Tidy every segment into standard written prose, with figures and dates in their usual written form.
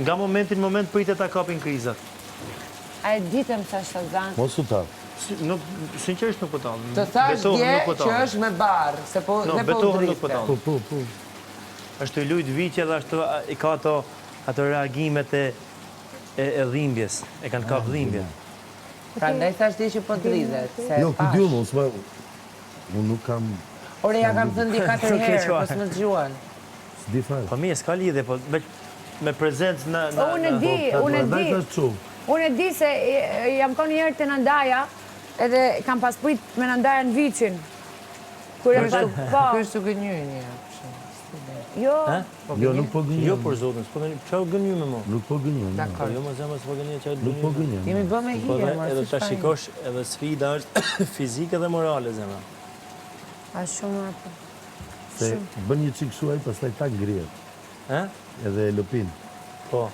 nga momentin moment pritet ta kapin krizat. A e ditëm sa Shazan? Mos u tap. Sinqerisht nuk po tall. Të thash dje që është me barë, se po No, dhe po betohen nuk po drifte. tall. Po. Është i lujt viqe dhe ashtu i ka ato reagimet e dhimbjes. E kanë kap dhimbje. Pra ndaj thash ti që po dridhet. Jo, ku diu mos ma... Unë nuk kam... Ore, ja kam thënë di 4 herë, po s'më dëgjuan. S'di fare. Po mirë, s'ka lidhje, po me prezencë në... Unë e di se jam konë një herë të Nandaja, edhe kam pas prit me Nandaja në vicin. Kur e pas po. Kështë të gënjën një. Jo. Jo, nuk po gënjën. Jo, për zotën, s'po gënjë, qa u gënjë me mo? Nuk po gënjën. Dakor. Jo, më zemë, s'po gënjë, qa u Nuk po gënjën. Jemi bë me hire, mërë Edhe si ta shpajnë. shikosh, edhe sfida është fizike dhe morale, zemë. A shumë apo. Se bën një qikë shuaj, pastaj ta ngrihet. Edhe e lëpin. Po.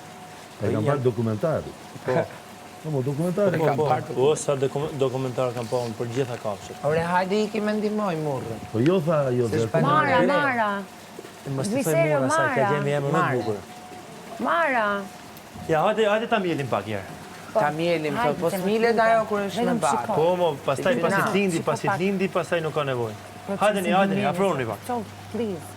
E kam parë dokumentar. Po. Po, dokumentari. Po, sa dokumentar kam pa unë për gjitha kafshët. Ore, hajde i kime ndimoj murë. Po jo tha, jo Se dhe... shpa- Mara. Mos të thoj Visero, mora, sa ka Mara. gjemi emër më të bukur. Mara. Ja, hajde ta mjelim pak herë. Ta mjelim, po s'milet ajo kur është me barë. Po, mo, pastaj pasit lindi, pastaj nuk ka nevojë. Hajde, afroni pak. So, please.